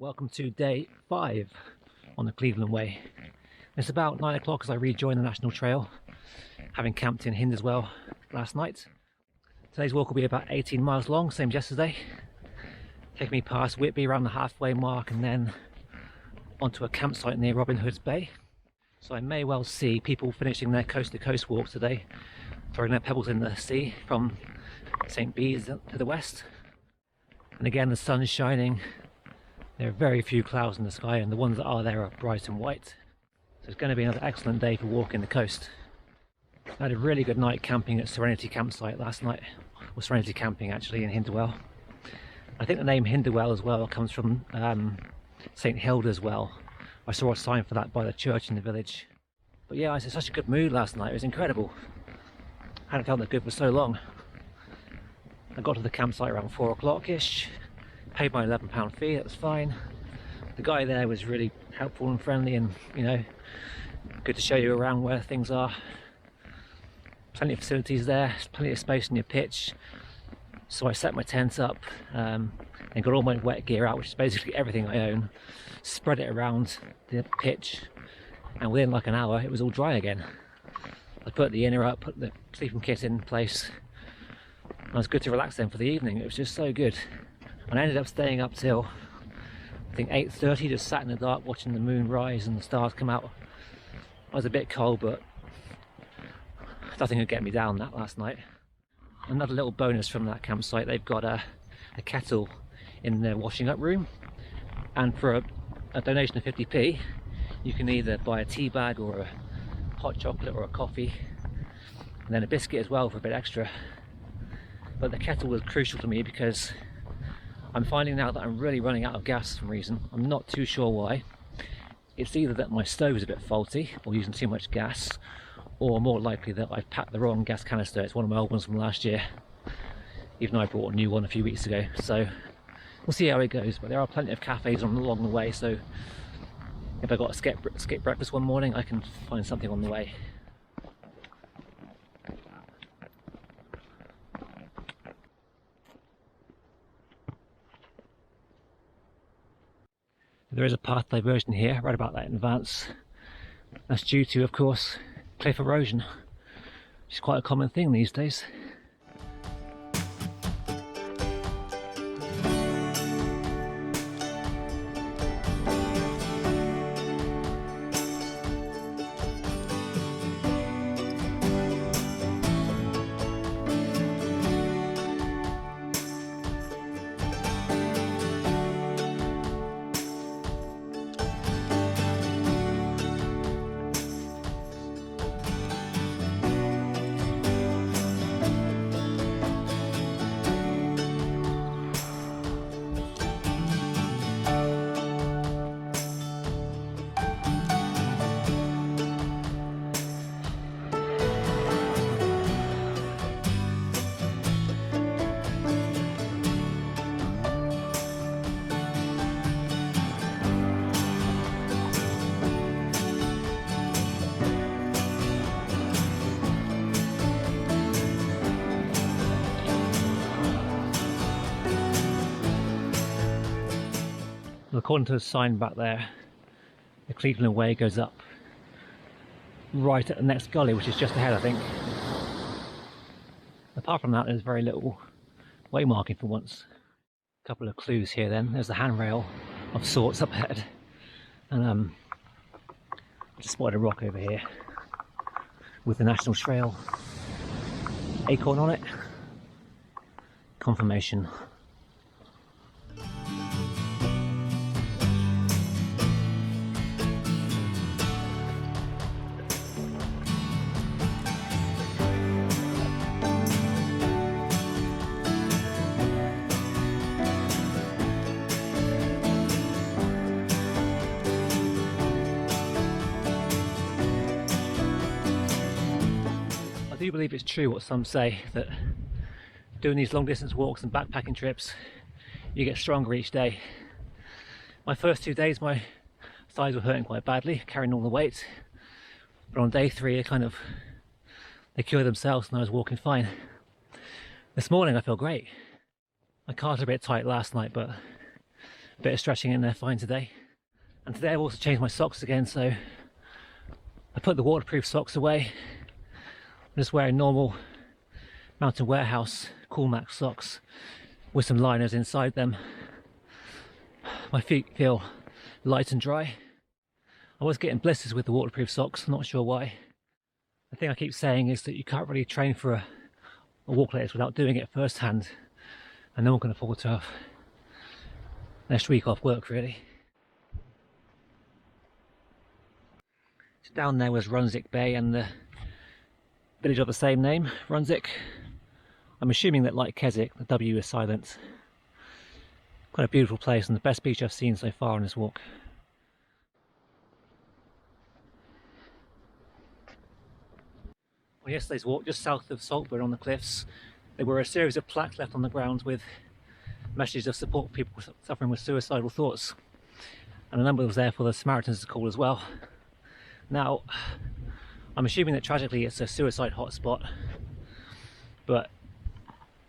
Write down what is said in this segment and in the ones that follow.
Welcome to day 5 on the Cleveland Way. It's about 9 o'clock as I rejoin the National Trail, having camped in Hindeswell last night. Today's walk will be about 18 miles long, same as yesterday, taking me past Whitby around the halfway mark and then onto a campsite near Robin Hood's Bay. So I may well see people finishing their coast-to-coast walk today, throwing their pebbles in the sea from St. Bees to the west. And again, the sun's shining. There are very few clouds in the sky, and the ones that are there are bright and white. So it's going to be another excellent day for walking the coast. I had a really good night camping at Serenity Campsite last night, or Serenity Camping actually, in Hindeswell. I think the name Hindeswell as well comes from St. Hilda's Well. I saw a sign for that by the church in the village. But yeah, I was in such a good mood last night, it was incredible. I hadn't felt that good for so long. I got to the campsite around 4 o'clock-ish. Paid my £11 fee, that was fine. The guy there was really helpful and friendly and, you know, good to show you around where things are. Plenty of facilities there, plenty of space in your pitch. So I set my tent up and got all my wet gear out, which is basically everything I own, spread it around the pitch, and within like an hour it was all dry again. I put the inner up, put the sleeping kit in place, and I was good to relax then for the evening. It was just so good. And I ended up staying up till I think 8:30, just sat in the dark watching the moon rise and the stars come out. I was a bit cold, but nothing could get me down that last night. Another little bonus from that campsite, they've got a kettle in their washing up room, and for a donation of 50p you can either buy a tea bag or a hot chocolate or a coffee, and then a biscuit as well for a bit extra. But the kettle was crucial to me because I'm finding now that I'm really running out of gas for some reason. I'm not too sure why. It's either that my stove is a bit faulty or using too much gas, or more likely that I've packed the wrong gas canister. It's one of my old ones from last year, even though I bought a new one a few weeks ago. So we'll see how it goes, but there are plenty of cafes along the way, so if I got to skip breakfast one morning, I can find something on the way. There is a path diversion here, I read about that in advance. That's due to, of course, cliff erosion, which is quite a common thing these days. According to the sign back there, the Cleveland Way goes up right at the next gully, which is just ahead, I think. Apart from that, there's very little way marking for once. A couple of clues here then. There's the handrail of sorts up ahead, and just spotted a rock over here with the National Trail acorn on it. Confirmation. I do believe it's true what some say, that doing these long distance walks and backpacking trips, you get stronger each day. My first 2 days my thighs were hurting quite badly, carrying all the weight, but on day 3 they cured themselves and I was walking fine. This morning I feel great. My calves are a bit tight last night, but bit of stretching in there fine today. And today I've also changed my socks again, so I put the waterproof socks away. I'm just wearing normal Mountain Warehouse Coolmax socks with some liners inside them. My feet feel light and dry. I was getting blisters with the waterproof socks, I'm not sure why. The thing I keep saying is that you can't really train for a walk like this without doing it firsthand, and no one can afford to have an extra week off work really. So down there was Runswick Bay and the village of the same name, Runswick. I'm assuming that, like Keswick, the W is silent. Quite a beautiful place and the best beach I've seen so far on this walk. On yesterday's walk, just south of Saltburn on the cliffs, there were a series of plaques left on the ground with messages of support for people suffering with suicidal thoughts. And a number was there for the Samaritans to call as well. Now, I'm assuming that tragically it's a suicide hotspot, but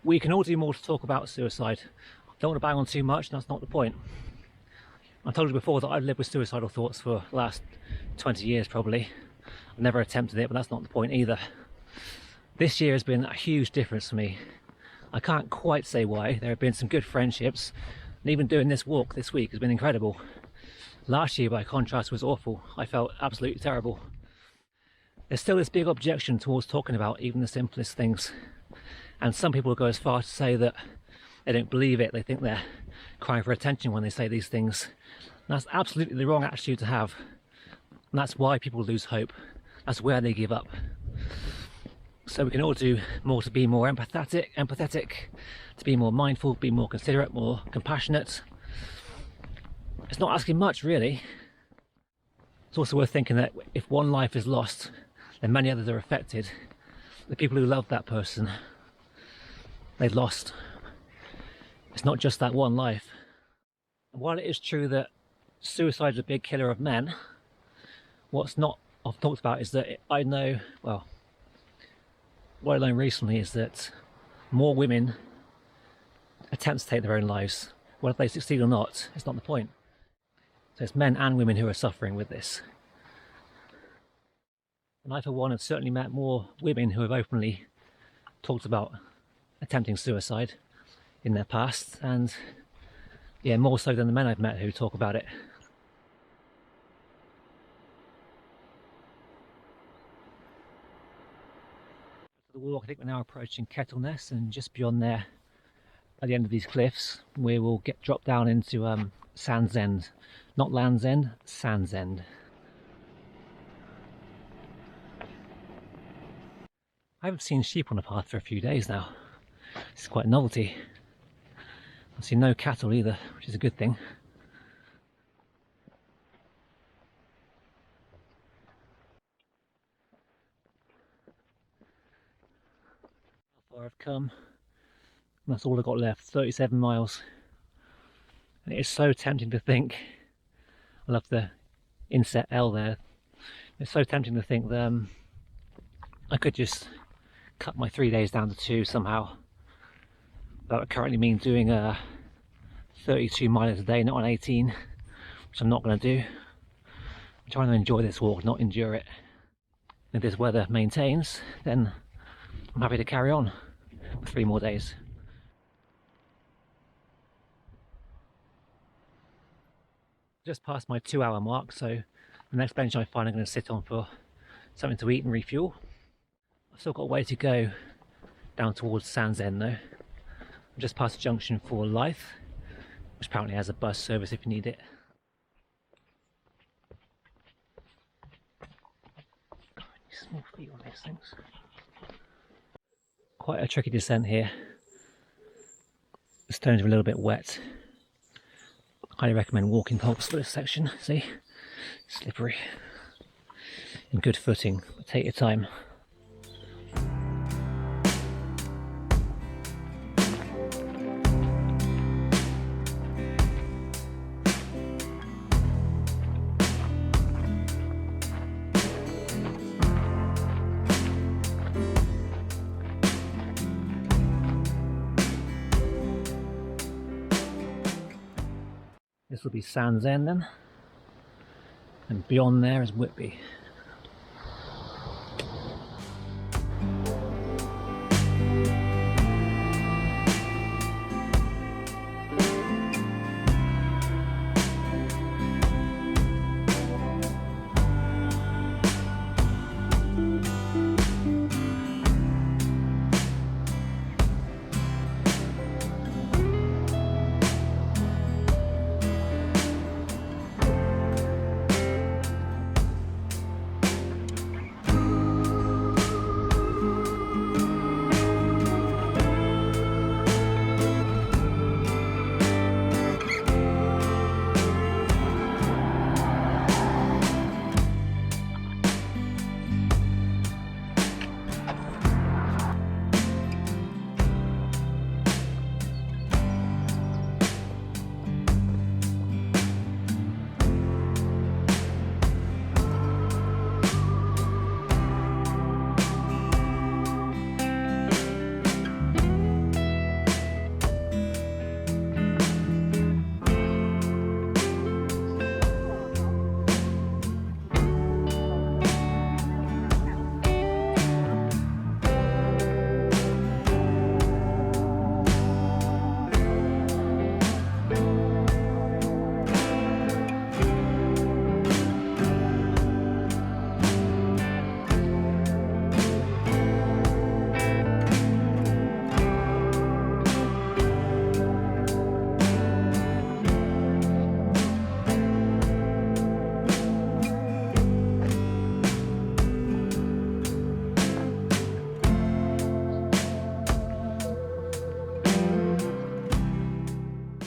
we can all do more to talk about suicide. I don't want to bang on too much, that's not the point. I told you before that I've lived with suicidal thoughts for the last 20 years probably. I've never attempted it, but that's not the point either. This year has been a huge difference for me. I can't quite say why. There have been some good friendships, and even doing this walk this week has been incredible. Last year, by contrast, was awful. I felt absolutely terrible. There's still this big objection towards talking about even the simplest things. And some people go as far to say that they don't believe it. They think they're crying for attention when they say these things. And that's absolutely the wrong attitude to have. And that's why people lose hope. That's where they give up. So we can all do more to be more empathetic, to be more mindful, be more considerate, more compassionate. It's not asking much really. It's also worth thinking that if one life is lost, then many others are affected. The people who love that person, they've lost. It's not just that one life. And while it is true that suicide is a big killer of men, what's not often talked about is that I know, well, what I learned recently is that more women attempt to take their own lives. Whether they succeed or not, it's not the point. So it's men and women who are suffering with this. And I, for one, have certainly met more women who have openly talked about attempting suicide in their past, and yeah, more so than the men I've met who talk about it. The walk, I think we're now approaching Kettleness, and just beyond there, at the end of these cliffs, we will get dropped down into Sand's End. Not Land's End, Sand's End. I haven't seen sheep on the path for a few days now. It's quite a novelty. I've seen no cattle either, which is a good thing. How far I've come. And that's all I've got left, 37 miles. And it is so tempting to think, I love the inset L there, it's so tempting to think that I could just cut my 3 days down to 2 somehow. That would currently mean doing 32 miles a day, not an 18, which I'm not going to do. I'm trying to enjoy this walk, not endure it. If this weather maintains, then I'm happy to carry on for 3 more days. Just past my 2-hour mark, so the next bench I find I'm going to sit on for something to eat and refuel. I've still got a way to go down towards Sand's End though. I'm just past the junction for Lythe, which apparently has a bus service if you need it. Small feet on these things. Quite a tricky descent here. The stones are a little bit wet. Highly recommend walking poles for this section. See, slippery. In good footing, but take your time. This will be Sands End then, and beyond there is Whitby.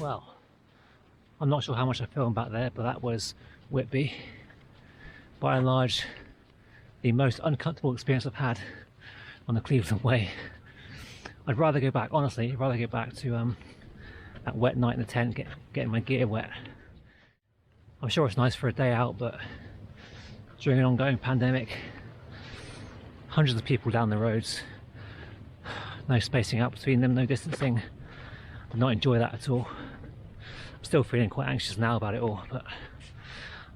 Well, I'm not sure how much I filmed back there, but that was Whitby. By and large, the most uncomfortable experience I've had on the Cleveland Way. I'd rather go back, honestly, I'd rather go back to that wet night in the tent, getting my gear wet. I'm sure it's nice for a day out, but during an ongoing pandemic, hundreds of people down the roads, no spacing out between them, no distancing. Did not enjoy that at all. I'm still feeling quite anxious now about it all, but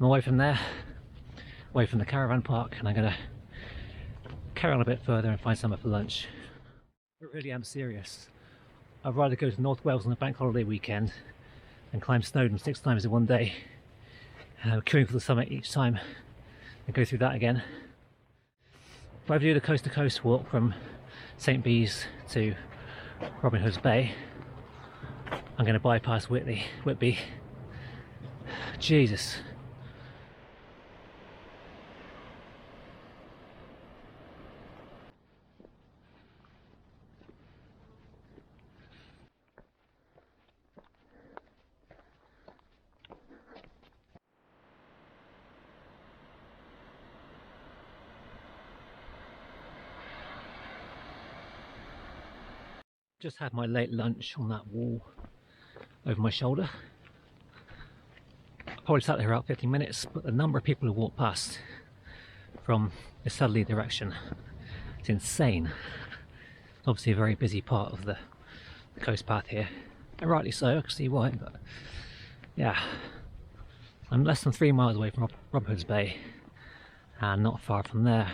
I'm away from there, away from the caravan park, and I'm gonna carry on a bit further and find somewhere for lunch. I really am serious. I'd rather go to North Wales on a bank holiday weekend and climb Snowdon 6 times in one day, queuing for the summit each time, and go through that again. If I do the coast to coast walk from St Bees to Robin Hood's Bay, I'm going to bypass Whitby. Jesus. Just had my late lunch on that wall over my shoulder. I probably sat there about 15 minutes, but the number of people who walked past from the southerly direction is insane. It's obviously a very busy part of the coast path here, and rightly so, I can see why, but yeah. I'm less than 3 miles away from Robin Hood's Bay, and not far from there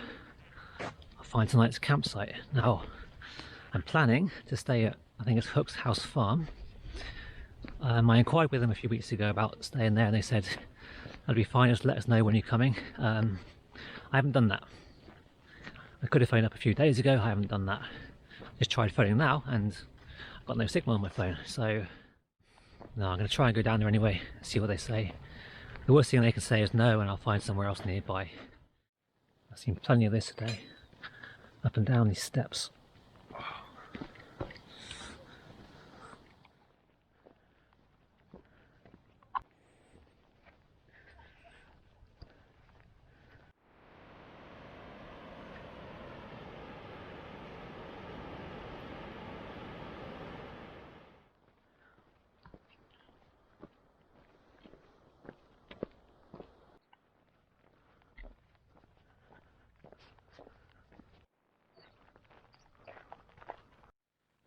I'll find tonight's campsite. Now, I'm planning to stay at, I think it's Hook's House Farm. I inquired with them a few weeks ago about staying there, and they said that'd be fine, just let us know when you're coming. I haven't done that. I could have phoned up a few days ago, I haven't done that. Just tried phoning now and I've got no signal on my phone, so no, I'm going to try and go down there anyway, see what they say. The worst thing they can say is no, and I'll find somewhere else nearby. I've seen plenty of this today, up and down these steps.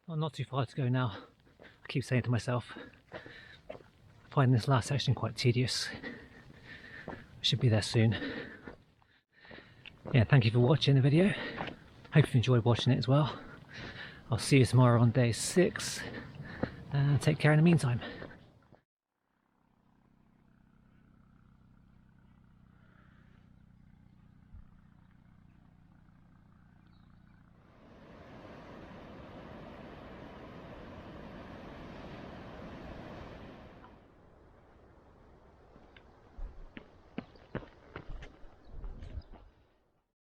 Well, not too far to go now. I keep saying to myself, I've find this last section quite tedious. Should be there soon. Yeah, thank you for watching the video. Hope you enjoyed watching it as well. I'll see you tomorrow on day 6. Take care in the meantime.